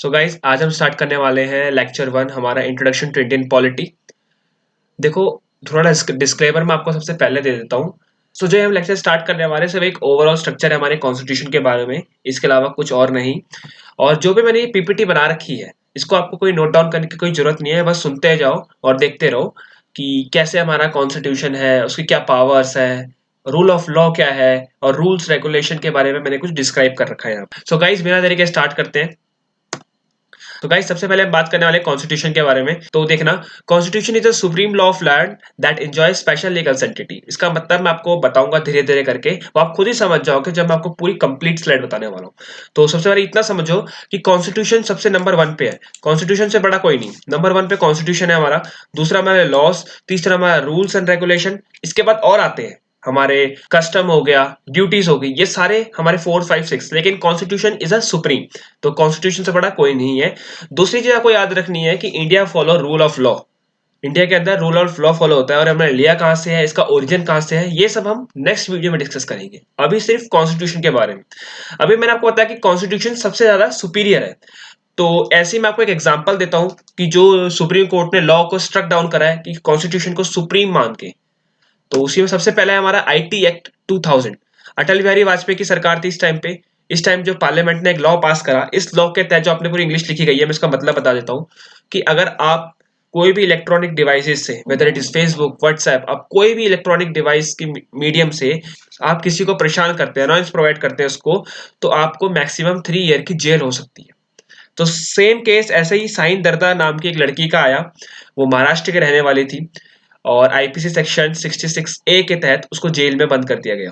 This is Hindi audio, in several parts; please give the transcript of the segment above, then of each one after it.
सो गाइस, आज हम स्टार्ट करने वाले हैं लेक्चर 1 हमारा इंट्रोडक्शन टू इंडियन पॉलिटी। देखो, थोड़ा डिस्क्लेमर मैं आपको सबसे पहले दे देता हूँ। जो हम लेक्चर स्टार्ट करने वाले हैं सिर्फ एक ओवरऑल स्ट्रक्चर है हमारे कॉन्स्टिट्यूशन के बारे में, इसके अलावा कुछ और नहीं। और जो भी मैंने ये पीपीटी बना रखी है, इसको आपको कोई नोट डाउन करने की कोई जरूरत नहीं है, बस सुनते जाओ और देखते रहो कि कैसे हमारा कॉन्स्टिट्यूशन है, उसकी क्या पावर्स है, रूल ऑफ लॉ क्या है और रूल्स रेगुलेशन के बारे में मैंने कुछ डिस्क्राइब कर रखा है यहाँ पे। सो गाइस, बिना देरी के स्टार्ट करते हैं। तो गाइस, सबसे पहले हम बात करने वाले कॉन्स्टिट्यूशन के बारे में। तो देखना, constitution is the supreme law of land that enjoy special legal सेंटिटी। इसका मतलब मैं आपको बताऊंगा धीरे धीरे करके, वो आप खुद ही समझ जाओगे जब मैं आपको पूरी कंप्लीट स्लाइड बताने वाला हूँ। तो सबसे पहले इतना समझो कि कॉन्स्टिट्यूशन सबसे नंबर 1 पे है। कॉन्स्टिट्यूशन से बड़ा कोई नहीं, नंबर 1 पे कॉन्स्टिट्यूशन है हमारा। दूसरा हमारे लॉस, तीसरा हमारा रूल्स एंड रेगुलेशन, इसके बाद और आते हैं हमारे कस्टम हो गया, ड्यूटीज हो गई, ये सारे हमारे 4, 5, 6। लेकिन कॉन्स्टिट्यूशन इज अ सुप्रीम, तो कॉन्स्टिट्यूशन से बड़ा कोई नहीं है। दूसरी चीज आपको याद रखनी है कि India follow rule of law. India के अंदर रूल ऑफ लॉ फॉलो होता है और हमने लिया कहां से है, इसका ओरिजिन कहां से है, ये सब हम नेक्स्ट वीडियो में डिस्कस करेंगे। अभी सिर्फ कॉन्स्टिट्यूशन के बारे में। अभी मैंने आपको बताया कि कॉन्स्टिट्यूशन सबसे ज्यादा सुपीरियर है। तो ऐसे ही मैं आपको एक एग्जांपल देता हूं कि जो सुप्रीम कोर्ट ने लॉ को स्ट्रक डाउन करा है कि कॉन्स्टिट्यूशन को सुप्रीम मान के। तो उसी में सबसे पहला है हमारा आईटी एक्ट 2000। अटल बिहारी वाजपेयी की सरकार थी इस टाइम पे। इस टाइम जो पार्लियामेंट ने एक लॉ पास करा, इस लॉ के तहत जो आपने पूरी इंग्लिश लिखी गई है, मैं इसका मतलब बता देता हूँ कि अगर आप कोई भी इलेक्ट्रॉनिक डिवाइसेस से, whether it is Facebook, WhatsApp, आप कोई भी इलेक्ट्रॉनिक डिवाइस की मीडियम से आप किसी को परेशान करते हैं, अनॉयंस प्रोवाइड करते हैं उसको, तो आपको मैक्सिमम 3 ईयर की जेल हो सकती है। तो सेम केस ऐसे ही साइन दरदा नाम की एक लड़की का आया। वो महाराष्ट्र के रहने वाली थी और आईपीसी सेक्शन 66A के तहत उसको जेल में बंद कर दिया गया।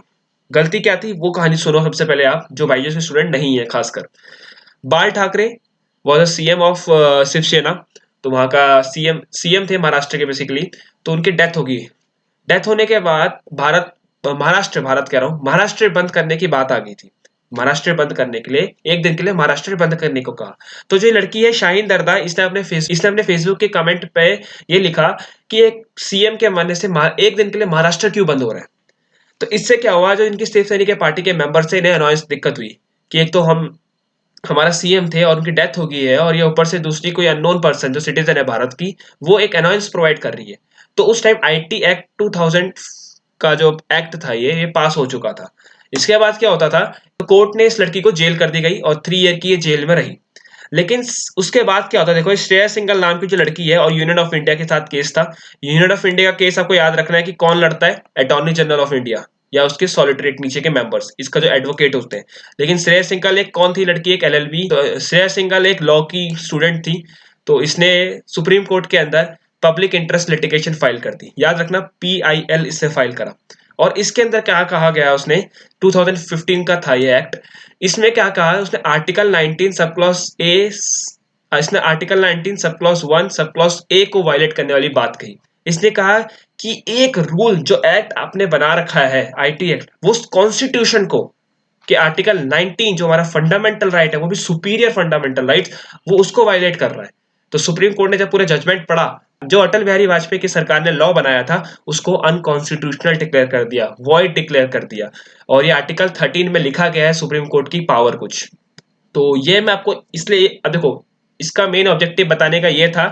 गलती क्या थी वो कहानी सुनो सबसे पहले आप, जो बाईजूस के स्टूडेंट नहीं है खासकर। Bal Thackeray was a CM of Shiv Sena. तो वहां का सीएम सीएम थे महाराष्ट्र के बेसिकली। तो उनकी डेथ होगी। डेथ होने के बाद भारत कह रहा हूँ, महाराष्ट्र बंद करने की बात आ गई थी। महाराष्ट्र बंद करने के लिए, एक दिन के लिए महाराष्ट्र बंद करने को कहा। तो जो लड़की है शाहीन दरदा, इसने अपने फेसबुक के कमेंट पे ये लिखा कि एक सीएम के मरने से एक दिन के लिए महाराष्ट्र क्यों बंद हो रहा है। तो इससे क्या हुआ, जो इनकी शिवसैनिक पार्टी के मेंबर से इन्हें अनॉयंस दिक्कत हुई कि एक तो हम हमारा सीएम थे और उनकी डेथ हो गई है, और ये ऊपर से दूसरी कोई अननोन पर्सन जो सिटीजन है भारत की, वो एक अनॉयंस प्रोवाइड कर रही है। तो उस टाइम आईटी एक्ट 2000 का जो एक्ट था ये पास हो चुका था। इसके बाद क्या होता था, तो कोर्ट ने इस लड़की को जेल कर दी गई और 3 ईयर की ये जेल में रही। लेकिन उसके बाद क्या होता है, देखो श्रेया सिंघल नाम की जो लड़की है और यूनियन ऑफ इंडिया के साथ केस था। यूनियन ऑफ इंडिया का केस आपको याद रखना है कि कौन लड़ता है, अटॉर्नी जनरल ऑफ इंडिया या उसके सॉलिटरेट नीचे के मेंबर्स, इसका जो एडवोकेट होते हैं। लेकिन श्रेया सिंघल एक कौन थी लड़की, एक एलएलबी। तो श्रेया सिंघल एक लॉ की स्टूडेंट थी। तो इसने सुप्रीम कोर्ट के अंदर पब्लिक इंटरेस्ट लिटिगेशन फाइल कर दी। याद रखना, PIL इससे फाइल करा। और इसके अंदर क्या कहा गया उसने, 2015 का था ये एक्ट। इसमें क्या कहा है उसने, आर्टिकल 19 सब क्लॉज ए, इसने article 19 sub clause 1 sub clause A को वायलेट करने वाली बात कही। इसने कहा कि एक रूल जो एक्ट आपने बना रखा है आईटी एक्ट, वो कॉन्स्टिट्यूशन को कि आर्टिकल 19 जो हमारा फंडामेंटल राइट है, वो भी सुपीरियर फंडामेंटल राइट, वो उसको वायलेट कर रहा है। तो सुप्रीम कोर्ट ने जब पूरा जजमेंट पढ़ा, जो अटल बिहारी वाजपेयी की सरकार ने लॉ बनाया था उसको अनकॉन्स्टिट्यूशनल डिक्लेयर कर दिया, वॉइड डिक्लेयर कर दिया। और ये आर्टिकल 13 में लिखा गया है सुप्रीम कोर्ट की पावर कुछ। तो ये मैं आपको इसलिए, अब देखो, इसका मेन ऑब्जेक्टिव बताने का ये था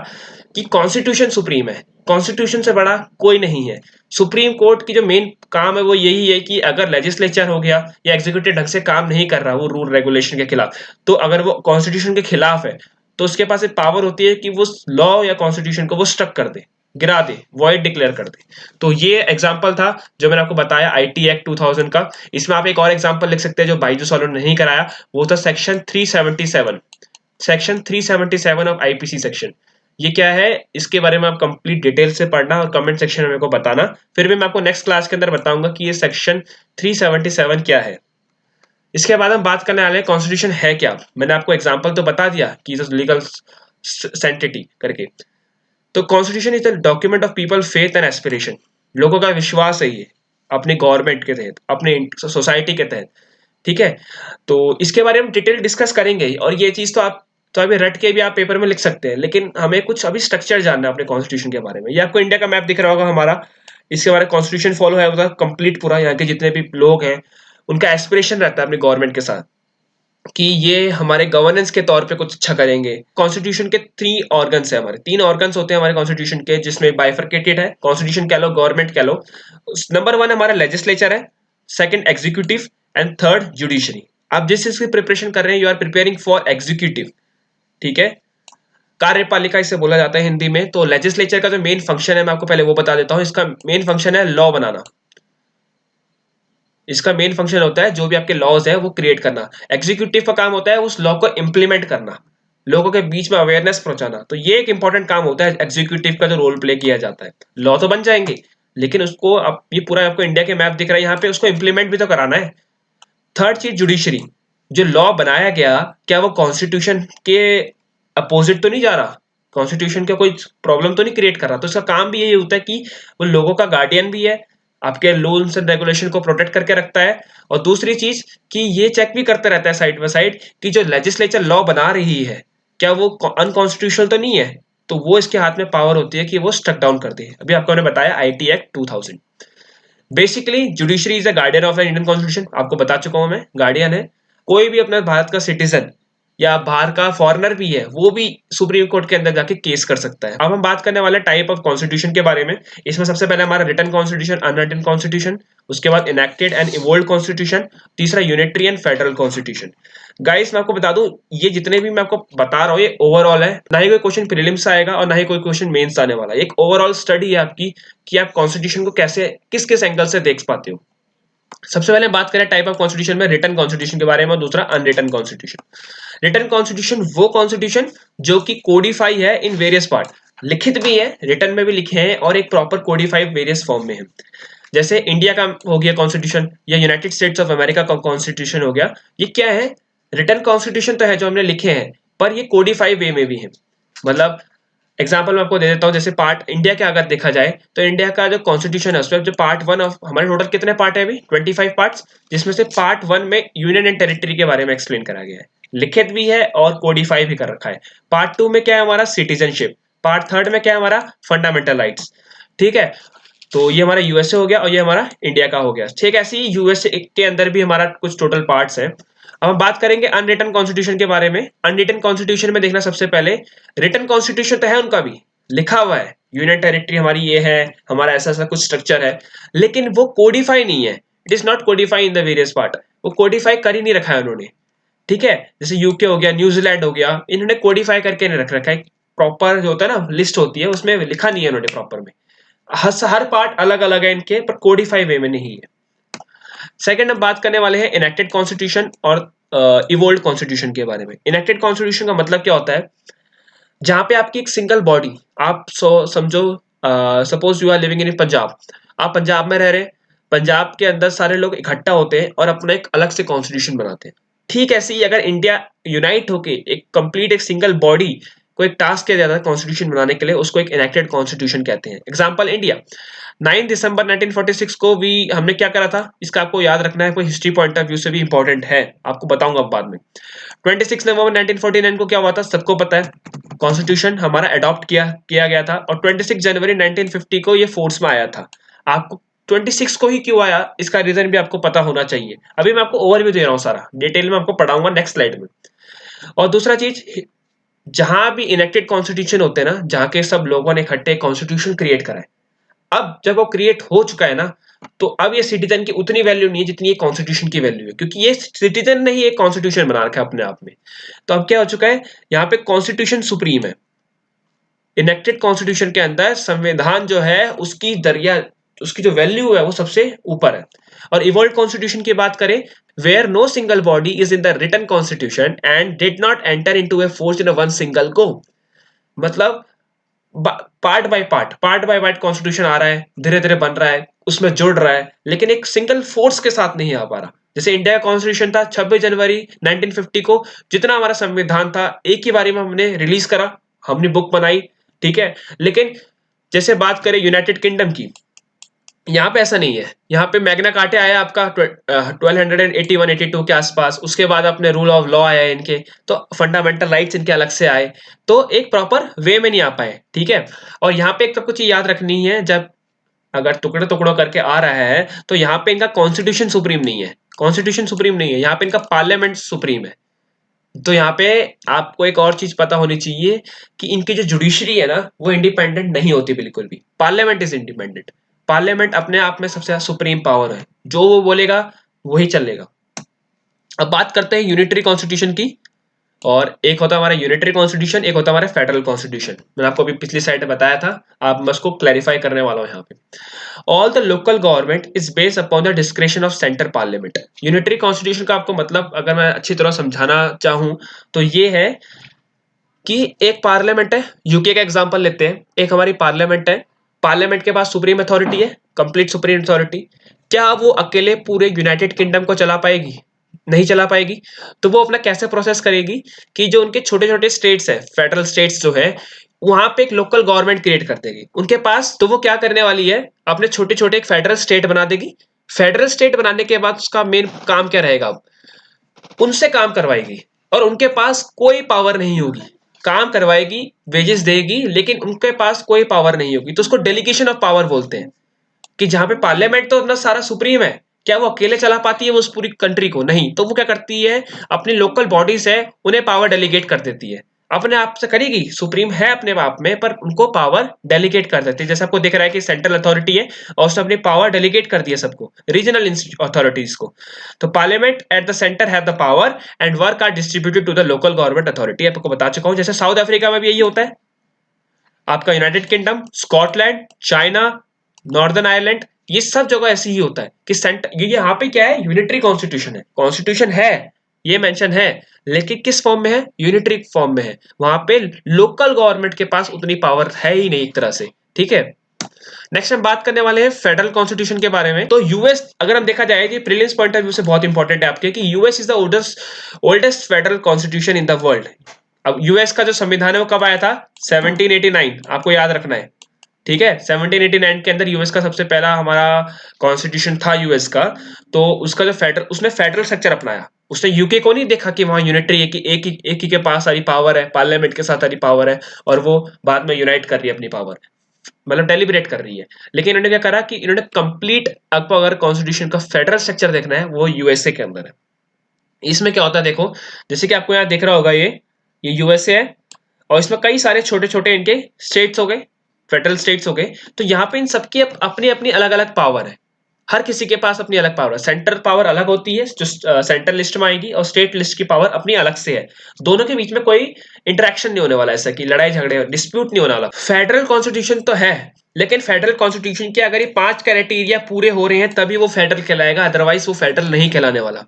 कि कॉन्स्टिट्यूशन सुप्रीम है, कॉन्स्टिट्यूशन से बड़ा कोई नहीं है। सुप्रीम कोर्ट की जो मेन काम है वो यही है कि अगर लेजिस्लेचर हो गया या एग्जीक्यूटिव ढंग से काम नहीं कर रहा, वो रूल रेगुलेशन के खिलाफ, तो अगर वो कॉन्स्टिट्यूशन के खिलाफ है, तो उसके पास एक पावर होती है कि वो लॉ या कॉन्स्टिट्यूशन को वो स्ट्रक कर दे, गिरा दे, वॉइड डिक्लेयर कर दे। तो ये एग्जांपल था जो मैंने आपको बताया आईटी एक्ट 2000 का। इसमें आप एक और एग्जांपल लिख सकते हैं जो बाईजूस वालों ने नहीं कराया, वो था section 377। Section 377 of IPC section. ये क्या है, इसके बारे में आप कंप्लीट डिटेल से पढ़ना और कमेंट सेक्शन में मेरे को बताना। फिर भी मैं आपको नेक्स्ट क्लास के अंदर बताऊंगा कि ये सेक्शन 377 क्या है। इसके बाद हम बात करने वाले हैं कॉन्स्टिट्यूशन है क्या। मैंने आपको एग्जांपल तो बता दिया कि लीगल सेंटिटी करके। तो constitution is the document of people faith and aspiration. लोगों का विश्वास है ये, अपने गवर्नमेंट के तहत, अपने सोसाइटी के तहत। ठीक है, तो इसके बारे में डिटेल डिस्कस करेंगे ही। और ये चीज तो आप तो अभी रट के भी आप पेपर में लिख सकते हैं, लेकिन हमें कुछ अभी स्ट्रक्चर जानना है अपने कॉन्स्टिट्यूशन के बारे में। ये आपको इंडिया का मैप दिख रहा होगा हमारा, इसके बारे में कॉन्स्टिट्यूशन फॉलो है होता कंप्लीट पूरा। यहाँ के जितने भी लोग हैं उनका एस्पिरेशन रहता है अपनी गवर्नमेंट के साथ। कि ये हमारे गवर्नेंस के तौर पे कुछ अच्छा करेंगे। कॉन्स्टिट्यूशन के 3 ऑर्गन्स है, हमारे 3 ऑर्गन्स होते हैं हमारे कॉन्स्टिट्यूशन के, जिसमें बाइफरकेटेड है, कॉन्स्टिट्यूशन कह लो, गवर्नमेंट कह लो। नंबर 1 हमारा लेजिस्लेचर है, second executive and third judiciary. आप जिस चीज की प्रिपरेशन कर रहे हैं, you are preparing for executive, ठीक है, कार्यपालिका इसे बोला जाता है हिंदी में। तो लेजिस्लेचर का जो मेन फंक्शन है, मैं आपको पहले वो बता देता हूं। इसका मेन फंक्शन है लॉ बनाना। इसका मेन फंक्शन होता है जो भी आपके लॉज है वो क्रिएट करना। एग्जीक्यूटिव का काम होता है उस लॉ को इंप्लीमेंट करना, लोगों के बीच में अवेयरनेस पहुंचाना। तो ये एक इंपॉर्टेंट काम होता है एग्जीक्यूटिव का, जो रोल प्ले किया जाता है। लॉ तो बन जाएंगे, लेकिन उसको, अब ये पूरा आपको इंडिया के मैप दिख रहा है यहाँ पे, उसको इंप्लीमेंट भी तो कराना है। थर्ड चीज जुडिशरी। जो लॉ बनाया गया, क्या वो कॉन्स्टिट्यूशन के अपोजिट तो नहीं जा रहा, कॉन्स्टिट्यूशन का कोई प्रॉब्लम तो नहीं क्रिएट कर रहा। तो इसका काम भी यही होता है कि वो लोगों का गार्डियन भी है, आपके रूल्स एंड रेगुलेशन को प्रोटेक्ट करके रखता है। और दूसरी चीज कि ये चेक भी करता रहता है साइड बाय साइड कि जो लेजिस्लेचर लॉ बना रही है, क्या वो अनकॉन्स्टिट्यूशनल तो नहीं है। तो वो इसके हाथ में पावर होती है कि वो स्टक डाउन कर दे। अभी आपको मैंने बताया IT act 2000। Basically judiciary is a guardian of the Indian constitution, आपको बता चुका हूं मैं, गार्डियन है। कोई भी अपना भारत का सिटीजन या बाहर का फॉरेनर भी है, वो भी सुप्रीम कोर्ट के अंदर जाके केस कर सकता है। अब हम बात करने वाले टाइप ऑफ कॉन्स्टिट्यूशन के बारे में। इसमें सबसे पहले हमारा रिटन कॉन्स्टिट्यूशन, अनरिटन कॉन्स्टिट्यूशन, उसके बाद इनेक्टेड एंड इवोल्ड कॉन्स्टिट्यूशन, तीसरा unitary and federal constitution. Guys मैं आपको बता दूं, ये जितने भी मैं आपको बता रहा हूँ ये ओवरऑल है, ना ही कोई क्वेश्चन प्रीलिम्स से आएगा और ना ही कोई क्वेश्चन मेंस आने वाला है। एक ओवरऑल स्टडी है आपकी कि आप कॉन्स्टिट्यूशन को कैसे, किस किस एंगल से देख पाते हो। सबसे पहले बात करें टाइप ऑफ कॉन्स्टिट्यूशन में, रिटन कॉन्स्टिट्यूशन के बारे में, और दूसरा अनरिटन कॉन्स्टिट्यूशन। रिटन कॉन्स्टिट्यूशन वो कॉन्स्टिट्यूशन जो कि कोडिफाई है इन वेरियस पार्ट, लिखित भी है, रिटन में भी लिखे हैं, और एक प्रॉपर कोडिफाइड वेरियस फॉर्म में है। जैसे इंडिया का हो गया कॉन्स्टिट्यूशन, या यूनाइटेड स्टेट्स ऑफ अमेरिका का कॉन्स्टिट्यूशन हो गया, ये क्या है, रिटन कॉन्स्टिट्यूशन तो है जो हमने लिखे हैं, पर ये कोडिफाइड वे में भी है। मतलब एग्जाम्पल मैं आपको दे देता हूँ, जैसे पार्ट इंडिया का अगर देखा जाए, तो इंडिया का जो कॉन्स्टिट्यूशन है उसमें जो पार्ट 1 ऑफ हमारे टोटल कितने पार्ट है अभी, 25 पार्ट्स, जिसमें से पार्ट 1 में यूनियन एंड टेरिटरी के बारे में एक्सप्लेन करा गया है, लिखित भी है और कोडिफाई भी कर रखा है। पार्ट 2 में क्या है हमारा, सिटीजनशिप। पार्ट 3 में क्या है हमारा, फंडामेंटल राइट्स। ठीक है, तो ये हमारा यूएसए हो गया और ये हमारा इंडिया का हो गया। ठीक है, ऐसे ही यूएसए के अंदर भी हमारा कुछ टोटल पार्ट्स हैं। अब हम बात करेंगे अनरिटन कॉन्स्टिट्यूशन के बारे में। अनरिटन कॉन्स्टिट्यूशन में देखना, सबसे पहले रिटन कॉन्स्टिट्यूशन तो है उनका भी, लिखा हुआ है, यूनियन टेरिटरी हमारी ये है, हमारा ऐसा ऐसा कुछ स्ट्रक्चर है, लेकिन वो कोडिफाई नहीं है। It is not Codify in the various part, वो कोडिफाई कर ही नहीं रखा है उन्होंने। ठीक है, जैसे यूके हो गया, न्यूजीलैंड हो गया, इन्होंने कोडिफाई करके नहीं रख रखा है। प्रॉपर जो होता है ना लिस्ट होती है, उसमें लिखा नहीं है उन्होंने प्रॉपर में। हर पार्ट अलग अलग है इनके, पर कोडिफाई वे में नहीं है। सेकंड हम बात करने वाले हैं इनेक्टेड कॉन्स्टिट्यूशन और इवोल्ड कॉन्स्टिट्यूशन के बारे में। इनेक्टेड कॉन्स्टिट्यूशन का मतलब क्या होता है, जहां पे आपकी एक सिंगल बॉडी, आप समझो, suppose you are living in Punjab, आप पंजाब में रह रहे हैं, पंजाब के अंदर सारे लोग इकट्ठा होते हैं और अपना एक अलग से कॉन्स्टिट्यूशन बनाते हैं। ठीक ऐसे ही अगर इंडिया यूनाइट होके एक कंप्लीट एक सिंगल बॉडी को एक टास्क किया जाता है कॉन्स्टिट्यूशन बनाने के लिए, उसको एक इनेक्टेड कॉन्स्टिट्यूशन कहते हैं। एग्जाम्पल इंडिया, 9 दिसंबर 1946 को भी हमने क्या करा था, इसका आपको याद रखना है, कोई हिस्ट्री पॉइंट ऑफ व्यू से भी इंपॉर्टेंट है, आपको बताऊंगा अब बाद में। 26 नवंबर 1949 को क्या हुआ था, सबको पता है, कॉन्स्टिट्यूशन हमारा अडॉप्ट किया किया गया था, और 26 जनवरी 1950 को ये फोर्स में आया था। आपको 26 को ही क्यों आया, इसका रीजन भी आपको पता होना चाहिए। अभी मैं आपको ओवरव्यू दे रहा हूँ, सारा डिटेल में आपको पढ़ाऊंगा नेक्स्ट स्लाइड में। और दूसरा चीज, जहां भी इनेक्टेड कॉन्स्टिट्यूशन होते हैं ना, जहां के सब लोगों ने इकट्ठे कॉन्स्टिट्यूशन क्रिएट करा है, अब जब वो क्रिएट हो चुका है ना, तो अब ये सिटीजन की उतनी वैल्यू नहीं है जितनी ये कॉन्स्टिट्यूशन की वैल्यू है, क्योंकि ये सिटीजन ने ही एक कॉन्स्टिट्यूशन बना रखा है अपने आप में। तो अब क्या हो चुका है, यहाँ पे कॉन्स्टिट्यूशन सुप्रीम है। इनेक्टेड कॉन्स्टिट्यूशन के अंदर संविधान जो है उसकी दरिया, उसकी जो वैल्यू है वो सबसे ऊपर है। और इवोल्व कॉन्स्टिट्यूशन की बात करें, where no single body is in the written constitution and did not enter into a force in one single go. मतलब पार्ट बाय पार्ट कॉन्स्टिट्यूशन आ रहा है, धीरे धीरे बन रहा है, उसमें जुड़ रहा है, लेकिन एक सिंगल फोर्स के साथ नहीं आ पा रहा। जैसे इंडिया का कॉन्स्टिट्यूशन था 26 जनवरी 1950 को, जितना हमारा संविधान था एक ही बारी में हमने रिलीज करा, हमने बुक बनाई, ठीक है। लेकिन जैसे बात करें यूनाइटेड किंगडम की, यहाँ पे ऐसा नहीं है। यहाँ पे मैग्ना कार्टा आया आपका 1281-82 के आसपास, उसके बाद अपने रूल ऑफ लॉ आया इनके, तो फंडामेंटल राइट्स इनके अलग से आए, तो एक प्रॉपर वे में नहीं आ पाए, ठीक है। और यहाँ पे एक कुछ याद रखनी है, जब अगर टुकड़े टुकड़ों करके आ रहा है, तो यहाँ पे इनका कॉन्स्टिट्यूशन सुप्रीम नहीं है, कॉन्स्टिट्यूशन सुप्रीम नहीं है, यहाँ पे इनका पार्लियामेंट सुप्रीम है। तो यहाँ पे आपको एक और चीज पता होनी चाहिए कि इनकी जो जुडिशरी है ना वो इंडिपेंडेंट नहीं होती बिल्कुल भी। Parliament is independent. पार्लियामेंट अपने आप में सबसे सुप्रीम पावर है, जो वो बोलेगा वही चलेगा। अब बात करते हैं यूनिटरी कॉन्स्टिट्यूशन की। और एक होता है हमारा यूनिटरी कॉन्स्टिट्यूशन, एक होता है हमारा फेडरल कॉन्स्टिट्यूशन। मैंने आपको अभी पिछली स्लाइड में बताया था, आप मैं उसको क्लैरिफाई करने वाला हूँ यहाँ पे। All the local government is based upon the description of centre parliament. Unitary constitution का आपको मतलब अगर मैं अच्छी तरह समझाना चाहूँ तो ये है कि एक पार्लियामेंट है, यूके का एग्जांपल लेते हैं, एक हमारी पार्लियामेंट है, पार्लियामेंट के पास सुप्रीम अथॉरिटी है, कंप्लीट सुप्रीम अथॉरिटी। क्या वो अकेले पूरे यूनाइटेड किंगडम को चला पाएगी? नहीं चला पाएगी। तो वो अपना कैसे प्रोसेस करेगी कि जो उनके छोटे छोटे स्टेट्स है, फेडरल स्टेट्स जो है, वहां पे एक लोकल गवर्नमेंट क्रिएट कर देगी उनके पास। तो वो क्या करने वाली है, अपने छोटे छोटे एक फेडरल स्टेट बना देगी। फेडरल स्टेट बनाने के बाद उसका मेन काम क्या रहेगा, उनसे काम करवाएगी और उनके पास कोई पावर नहीं होगी। काम करवाएगी, वेजेस देगी, लेकिन उनके पास कोई पावर नहीं होगी। तो उसको डेलीगेशन ऑफ पावर बोलते हैं। कि जहां पे पार्लियामेंट तो अपना सारा सुप्रीम है, क्या वो अकेले चला पाती है वो उस पूरी कंट्री को? नहीं। तो वो क्या करती है, अपनी लोकल बॉडीज है उन्हें पावर डेलीगेट कर देती है। अपने आप से करेगी, सुप्रीम है अपने आप में, पर उनको पावर डेलीगेट कर देती है। जैसे आपको दिख रहा है कि सेंट्रल अथॉरिटी है और उसने अपनी पावर डेलीगेट कर दी है सबको, रीजनल अथॉरिटीज को। तो parliament at the centre have the power and work are distributed to the local government authority. आपको बता चुका हूं, जैसे साउथ अफ्रीका में भी यही होता है। आपका United kingdom, Scotland, China, northern Ireland, ये सब जगह ऐसे ही होता है कि सेंटर, ये यहाँ पे क्या है, यूनिटरी कॉन्स्टिट्यूशन है। कॉन्स्टिट्यूशन है, ये मेंशन है, लेकिन किस फॉर्म में है, यूनिटरी फॉर्म में है। वहां पे लोकल गवर्नमेंट के पास उतनी पावर है ही नहीं एक तरह से। ठीक है। नेक्स्ट हम बात करने वाले हैं फेडरल कॉन्स्टिट्यूशन के बारे में। तो यूएस, अगर हम देखा जाए कि प्रीलिम्स पॉइंट ऑफ व्यू से बहुत इंपॉर्टेंट है आपके, कि US is the oldest federal constitution in the world. अब यूएस का जो संविधान है वो कब आया था, 1789, आपको याद रखना है। ठीक है, 1789 के अंदर यूएस का सबसे पहला हमारा कॉन्स्टिट्यूशन था यूएस का। तो उसका जो फेडरल, उसने फेडरल स्ट्रक्चर अपनाया। उसने यूके को नहीं देखा कि वहां यूनिटरी एक ही के पास सारी पावर है, पार्लियामेंट के साथ सारी पावर है, और वो बाद में यूनाइट कर रही है अपनी पावर, मतलब डेलिब्रेट कर रही है। लेकिन इन्होंने क्या करा कि इन्होंने कंप्लीट, आपको अगर कॉन्स्टिट्यूशन का फेडरल स्ट्रक्चर देखना है वो यूएसए के अंदर है। इसमें क्या होता है देखो, जैसे कि आपको यहाँ देख रहा होगा, ये यूएसए है और इसमें कई सारे छोटे छोटे इनके स्टेट्स हो गए, फेडरल स्टेट्स हो गए। तो यहाँ पे इन सबकी अपनी अपनी अलग अलग पावर है। हर किसी के पास अपनी अलग पावर है। सेंटर पावर अलग होती है जो सेंट्रल लिस्ट में आएगी, और स्टेट लिस्ट की पावर अपनी अलग से है। दोनों के बीच में कोई इंटरेक्शन नहीं होने वाला, ऐसा कि लड़ाई झगड़े डिस्प्यूट नहीं होने वाला। फेडरल कॉन्स्टिट्यूशन तो है, लेकिन फेडरल कॉन्स्टिट्यूशन के अगर ये 5 क्राइटेरिया पूरे हो रहे हैं तभी वो फेडरल कहलाएगा, अदरवाइज वो फेडरल नहीं कहलाने वाला।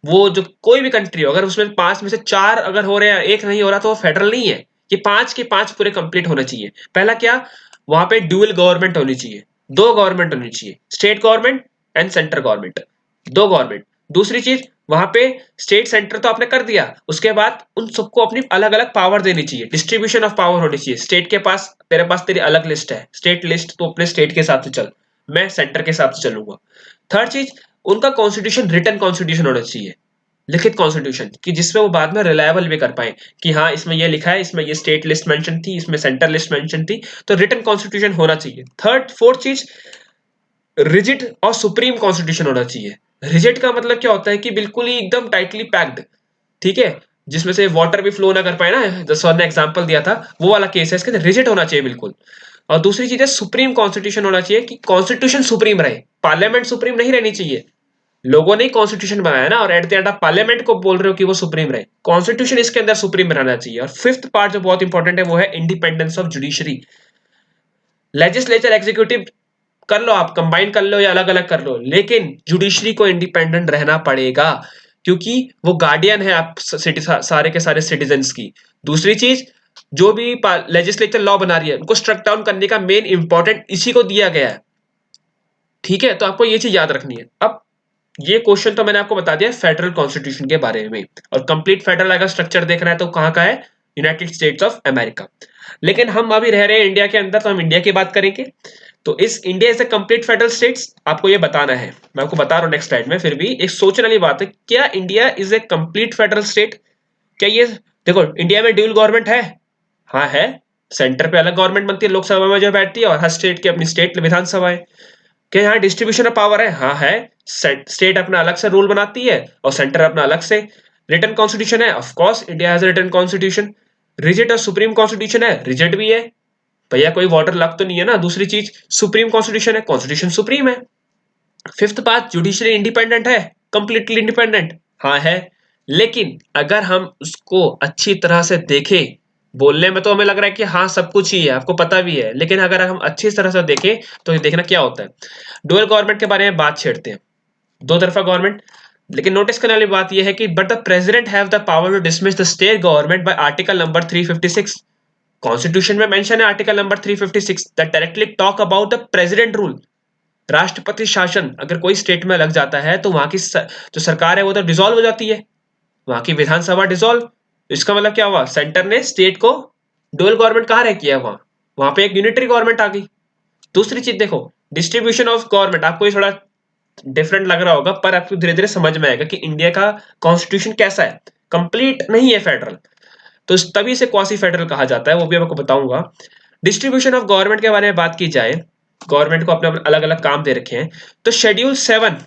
वो जो कोई भी कंट्री हो, अगर उसमें 5 में से 4 अगर हो रहे हैं, एक नहीं हो रहा, तो वो फेडरल नहीं है। ये 5 के 5 पूरे कंप्लीट होना चाहिए। पहला क्या, वहां पे ड्यूअल गवर्नमेंट होनी चाहिए, 2 गवर्नमेंट होनी चाहिए, state government and centre government, 2 government. दूसरी चीज, वहां पे स्टेट सेंटर तो आपने कर दिया, उसके बाद उन सबको अपनी अलग अलग पावर देनी चाहिए, डिस्ट्रीब्यूशन ऑफ पावर होनी चाहिए। स्टेट के पास, तेरे पास तेरी अलग लिस्ट है, स्टेट लिस्ट, तो अपने स्टेट के हिसाब से चल, मैं सेंटर के हिसाब से चलूंगा। थर्ड चीज, उनका कॉन्स्टिट्यूशन रिटन कॉन्स्टिट्यूशन होना चाहिए, लिखित कॉन्स्टिट्यूशन, कि जिसमें वो बाद में रिलायबल भी कर पाए कि हाँ इसमें ये लिखा है, इसमें ये स्टेट लिस्ट मेंशन थी, इसमें सेंटर लिस्ट मेंशन थी। तो रिटन कॉन्स्टिट्यूशन होना चाहिए। फोर्थ चीज, रिजिड और सुप्रीम कॉन्स्टिट्यूशन होना चाहिए। रिजिड का मतलब क्या होता है कि बिल्कुल ही एकदम टाइटली पैक्ड, ठीक है, जिसमें से वाटर भी फ्लो ना कर पाए ना, जो सर ने एग्जांपल दिया था वो वाला केस है, इसके अंदर रिजिड होना चाहिए बिल्कुल। और दूसरी चीज है सुप्रीम कॉन्स्टिट्यूशन होना चाहिए, कि कॉन्स्टिट्यूशन सुप्रीम रहे, पार्लियामेंट सुप्रीम नहीं रहनी चाहिए। लोगों ने कॉन्स्टिट्यूशन बनाया ना, और एट द एंड आप पार्लियामेंट को बोल रहे हो कि वो सुप्रीम रहे, कॉन्स्टिट्यूशन इसके अंदर सुप्रीम रहना चाहिए। और फिफ्थ पार्ट जो बहुत इंपॉर्टेंट है वो है independence of judiciary. Legislature executive कर लो, आप कंबाइन कर लो या अलग अलग कर लो, लेकिन जुडिशरी को इंडिपेंडेंट रहना पड़ेगा, क्योंकि वो गार्डियन है आप सारे के सारे सिटीजन्स की। दूसरी चीज, जो भी लेजिस्लेचर लॉ बना रही है उनको स्ट्रक डाउन करने का मेन इंपॉर्टेंट इसी को दिया गया है। ठीक है, तो आपको ये चीज याद रखनी है। अब ये क्वेश्चन तो मैंने आपको बता दिया फेडरल कॉन्स्टिट्यूशन के बारे में, और कंप्लीट फेडरल अगर स्ट्रक्चर देखना है तो कहाँ का है, यूनाइटेड स्टेट्स ऑफ अमेरिका। लेकिन हम अभी रह रहे हैं इंडिया के अंदर, तो हम इंडिया की बात करेंगे। तो इस India is a complete federal states, आपको ये बताना है। मैं आपको बता रहा हूँ नेक्स्ट स्लाइड में, फिर भी एक सोचने वाली बात है, क्या India is a complete federal state? क्या ये, देखो इंडिया में ड्यूल गवर्नमेंट है, हाँ है। सेंटर पे अलग गवर्नमेंट बनती है, लोकसभा में जो बैठती है, और हर स्टेट की अपनी स्टेट विधानसभा है। क्या यहाँ डिस्ट्रीब्यूशन ऑफ पावर है? हाँ है। स्टेट अपना अलग से रूल बनाती है और सेंटर अपना अलग से। रिटन कॉन्स्टिट्यूशन है, of course India has written constitution. Rigid और सुप्रीम कॉन्स्टिट्यूशन है, रिजिट भी है, भैया कोई वाटर लग तो नहीं है ना। दूसरी चीज सुप्रीम कॉन्स्टिट्यूशन है, कॉन्स्टिट्यूशन सुप्रीम है। फिफ्थ बात, जुडिशरी इंडिपेंडेंट है, कंप्लीटली इंडिपेंडेंट, हाँ है। लेकिन अगर हम उसको अच्छी तरह से देखें, बोलने में तो हमें लग रहा है कि हाँ सब कुछ ही है, आपको पता भी है, लेकिन अगर हम अच्छी तरह से देखें तो देखना क्या होता है। डुअल गवर्नमेंट के बारे में बात छेड़ते हैं, दो तरफा गवर्नमेंट। लेकिन नोटिस करने वाली बात यह है कि but the president have the power to dismiss the state government by article number 356। Constitution में मेंशन है article number 356 that directly talk about the president rule. राष्ट्रपति शासन अगर कोई स्टेट में लग जाता है तो वहां की जो सरकार है वो तो डिसॉल्व हो जाती है, वहां की विधानसभा डिसॉल्व। इसका मतलब क्या हुआ, सेंटर ने स्टेट को डुअल गवर्नमेंट कहाँ रह किया, वहां वहां पे एक यूनिटरी गवर्नमेंट आ गई। दूसरी चीज देखो, डिस्ट्रीब्यूशन ऑफ गवर्नमेंट, आपको ये थोड़ा डिफरेंट लग रहा होगा पर आपको धीरे धीरे समझ में आएगा कि इंडिया का कॉन्स्टिट्यूशन कैसा है, कंप्लीट नहीं है फेडरल, तो तभी इसे क्वासी फेडरल कहा जाता है, वो भी आपको बताऊंगा। डिस्ट्रीब्यूशन ऑफ गवर्नमेंट के बारे में बात की जाए, गवर्नमेंट को अपने अलग अलग काम दे रखे हैं। तो शेड्यूल 7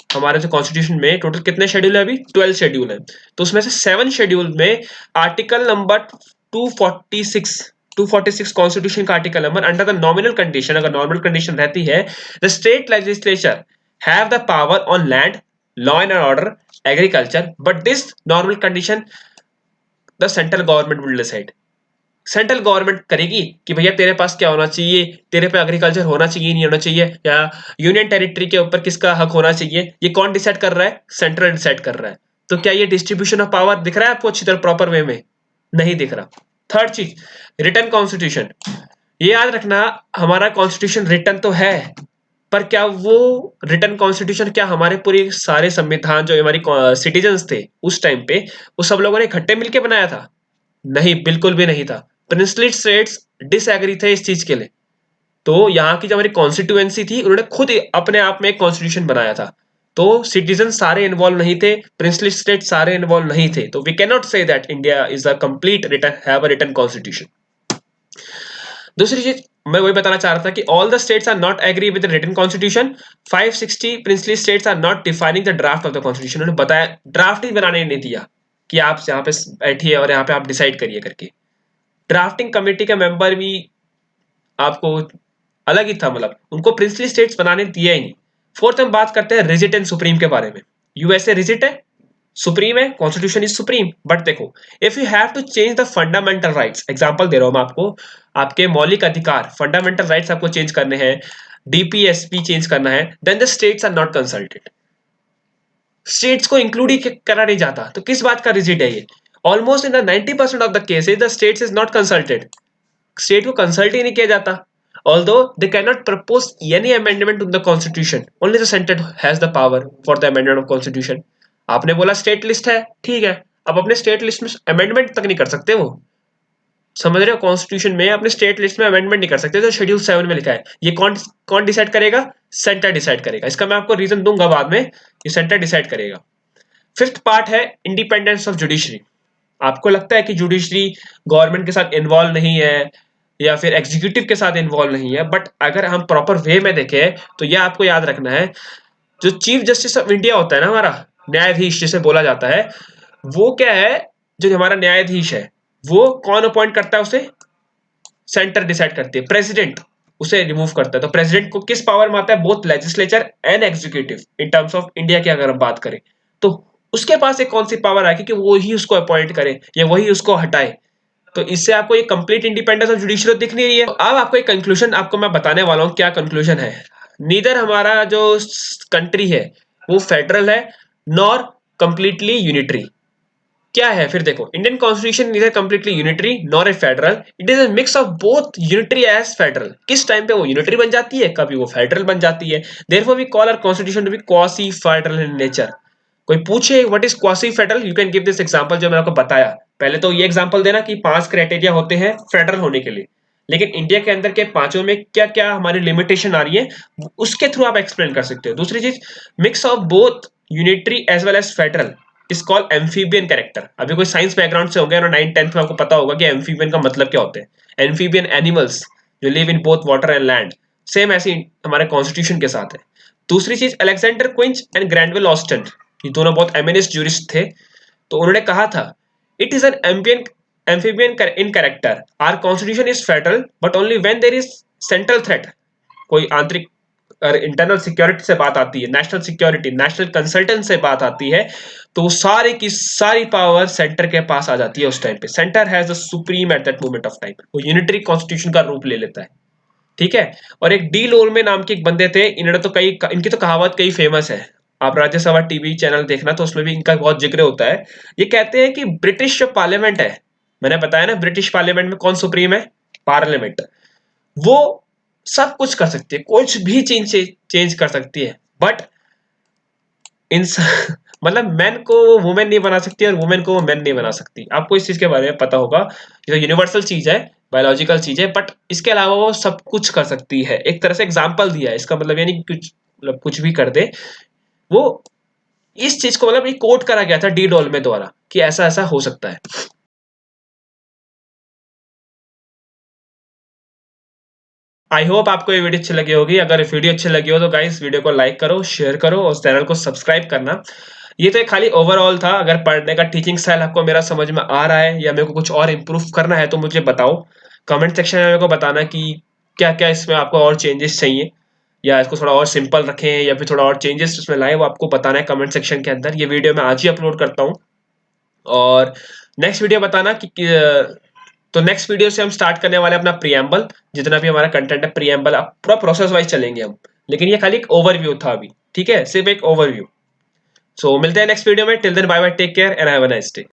हमारे जो कॉन्स्टिट्यूशन में टोटल कितने शेड्यूल है, अभी 12 शेड्यूल है, तो उसमें से 7 शेड्यूल में आर्टिकल नंबर 246, 246 कॉन्स्टिट्यूशन का article number, under the nominal condition, अगर नॉर्मल कंडीशन रहती है, the state legislature have the power on land, law and order, agriculture, but this normal condition the central government will decide. Central government करेगी कि भैया तेरे पास क्या होना चाहिए, तेरे पे एग्रीकल्चर होना चाहिए नहीं होना चाहिए, या यूनियन टेरिटरी के ऊपर किसका हक होना चाहिए, ये कौन डिसाइड कर रहा है, सेंट्रल डिसाइड कर रहा है। तो क्या ये डिस्ट्रीब्यूशन ऑफ पावर दिख रहा है आपको अच्छी तरह प्रॉपर वे में, नहीं दिख रहा। थर्ड चीज, रिटन कॉन्स्टिट्यूशन, ये याद रखना, हमारा कॉन्स्टिट्यूशन रिटन तो है, पर क्या वो रिटन कॉन्स्टिट्यूशन क्या हमारे पूरे सारे संविधान जो हमारी सिटीजन्स थे उस टाइम पे, वो सब लोगों ने इकट्ठे मिलकर बनाया था, नहीं बिल्कुल भी नहीं था। प्रिंसली स्टेट्स डिसएग्री थे इस चीज के लिए, तो यहाँ की जो हमारी कॉन्स्टिट्यूएंसी थी उन्होंने खुद अपने आप में एक कॉन्स्टिट्यूशन बनाया था, तो सिटीजन सारे इन्वॉल्व नहीं थे, प्रिंसली स्टेट सारे इन्वॉल्व नहीं थे, तो we can not say that India is a complete written have a written constitution. दूसरी चीज मैं वही बताना चाह रहा था कि all the states are not agree with the written constitution, 560 princely states are not defining the draft of the constitution. उन्होंने बताया, ड्राफ्ट ही बनाने नहीं दिया कि आप यहाँ पे बैठिए और यहाँ पे आप डिसाइड करिए करके। ड्राफ्टिंग कमेटी के मेंबर भी आपको अलग ही था, मतलब उनको प्रिंसली स्टेट्स बनाने दिया ही नहीं। फोर्थ हम बात करते हैं रिजिट एंड सुप्रीम के बारे में। यूएसए रिजिट है, सुप्रीम है, कॉन्स्टिट्यूशन इज सुप्रीम, बट देखो if you have to change the fundamental rights, example दे रहा हूं मैं आपको, आपके मौलिक अधिकार फंडामेंटल राइट्स आपको चेंज करने हैं, डीपीएसपी चेंज करना है, then the states are not consulted, states को इंक्लूड ही करा नहीं जाता, तो किस बात का रिजिट है ये। Almost in the 90% of the cases the states is not consulted, state को कंसल्ट ही नहीं किया जाता। Although they cannot propose any amendment to the constitution, only the center has the power for the amendment of constitution। आपने बोला स्टेट लिस्ट है, ठीक है, अब अपने स्टेट लिस्ट में अमेंडमेंट तक नहीं कर सकते वो, समझ रहे हो, कॉन्स्टिट्यूशन में अपने स्टेट लिस्ट में अमेंडमेंट नहीं कर सकते, जो शेड्यूल 7 में लिखा है। ये कौन कौन डिसाइड करेगा, सेंटर डिसाइड करेगा, इसका मैं आपको रीजन दूंगा बाद में, ये सेंटर डिसाइड करेगा। फिफ्थ पार्ट है इंडिपेंडेंस ऑफ जुडिशरी। आपको लगता है कि जुडिशरी गवर्नमेंट के साथ इन्वॉल्व नहीं है या फिर एग्जीक्यूटिव के साथ इन्वॉल्व नहीं है, बट अगर हम प्रॉपर वे में देखें तो यह आपको याद रखना है, जो चीफ जस्टिस ऑफ इंडिया होता है ना, हमारा न्यायाधीश जिसे बोला जाता है, वो क्या है, जो हमारा न्यायाधीश है वो कौन अपॉइंट करता है उसे, सेंटर डिसाइड करती है, प्रेसिडेंट उसे रिमूव करता है। तो प्रेसिडेंट को किस पावर में आता है, both legislature and executive, in terms of India की अगर हम बात करें तो उसके पास एक कौन सी पावर आएगी कि वो ही उसको अपॉइंट करे या वही उसको हटाए, तो इससे आपको ये कंप्लीट इंडिपेंडेंस ऑफ जुडिशरी दिख नहीं रही है। अब आपको एक कंक्लूजन आपको मैं बताने वाला हूं, क्या कंक्लूजन है। नीदर हमारा जो कंट्री है वो फेडरल है, नॉर कंप्लीटली यूनिटरी। क्या है फिर, देखो Indian constitution neither completely unitary nor a federal, it is a mix of both unitary as federal. किस टाइम पे वो यूनिटरी बन जाती है, कभी वो फेडरल बन जाती है। Therefore we call our constitution to be quasi federal in nature. कोई पूछे what is quasi federal, you can give this example जो मैंने आपको बताया। पहले तो ये एग्जांपल देना कि 5 क्राइटेरिया होते हैं फेडरल होने के लिए, लेकिन इंडिया के अंदर के पांचों में क्या क्या हमारी लिमिटेशन आ रही है उसके थ्रू आप एक्सप्लेन कर सकते हो। दूसरी चीज, mix of both unitary as well as federal is called amphibian character. अभी कोई साइंस बैकग्राउंड से होंगे और 9th-10th में आपको पता होगा कि एम्फीबियन का मतलब क्या होता है। एम्फीबियन एनिमल्स जो live in both water and land, same ऐसे हमारे कॉन्स्टिट्यूशन के साथ है। दूसरी चीज, अलेक्जेंडर क्विंच एंड ग्रैंडविल ऑस्टन, ये दोनों बहुत एमिनेस्ट ज्यूरिस्ट थे, तो उन्होंने कहा था, it is an amphibian in character, our constitution is federal but only when there is central threat, कोई आंतरिक इंटरनल सिक्योरिटी से बात आती है, नेशनल सिक्योरिटी, नेशनल कंसल्टेंट से बात आती है, तो सारी की सारी पावर सेंटर के पास आ जाती है उस टाइम पे। Centre has the supreme at that moment of time, वो यूनिटरी कॉन्स्टिट्यूशन का रूप ले लेता है, ठीक है। और एक डी लोरमे नाम के एक बंदे थे, इन्होंने तो कई, इनकी तो कहावत कई फेमस है, आप राज्यसभा टीवी चैनल देखना तो उसमें भी इनका बहुत जिक्र होता है। ये कहते हैं कि ब्रिटिश जो पार्लियामेंट है, मैंने बताया ना ब्रिटिश पार्लियामेंट में कौन सुप्रीम है, पार्लियामेंट, वो सब कुछ कर सकती है, कुछ भी चेंज कर सकती है, बट इन मतलब मैन को वो वुमेन नहीं बना सकती और वुमेन को वो मैन नहीं बना सकती। आपको इस चीज के बारे में पता होगा, ये तो यूनिवर्सल चीज है, बायोलॉजिकल चीज है, बट इसके अलावा वो सब कुछ कर सकती है। एक तरह से एग्जाम्पल दिया है, इसका मतलब ये नहीं कि कुछ मतलब कुछ भी कर दे वो। इस चीज को मतलब ये कोट करा गया था डी डोल्मे द्वारा कि ऐसा ऐसा हो सकता है। आई होप आपको ये वीडियो अच्छी लगी होगी। अगर वीडियो अच्छी लगी हो तो गाइस वीडियो को लाइक करो, शेयर करो और चैनल को सब्सक्राइब करना। ये तो एक खाली ओवरऑल था, अगर पढ़ने का टीचिंग स्टाइल आपको मेरा समझ में आ रहा है या मेरे को कुछ और इम्प्रूव करना है तो मुझे बताओ, कमेंट सेक्शन में मेरे को बताना कि क्या क्या इसमें आपको और चेंजेस चाहिए, या इसको थोड़ा और सिंपल रखें या फिर थोड़ा और चेंजेस उसमें लाए, वो आपको बताना है कमेंट सेक्शन के अंदर। ये वीडियो मैं आज ही अपलोड करता हूँ। और नेक्स्ट वीडियो बताना तो नेक्स्ट वीडियो से हम स्टार्ट करने वाले अपना प्रीएम्बल, जितना भी हमारा कंटेंट है प्रीएम्बल, पूरा प्रोसेस वाइज चलेंगे हम, लेकिन ये खाली एक ओवरव्यू था अभी, ठीक है, सिर्फ एक ओवरव्यू। सो मिलते हैं नेक्स्ट वीडियो में, till then bye bye, take care and have a nice day.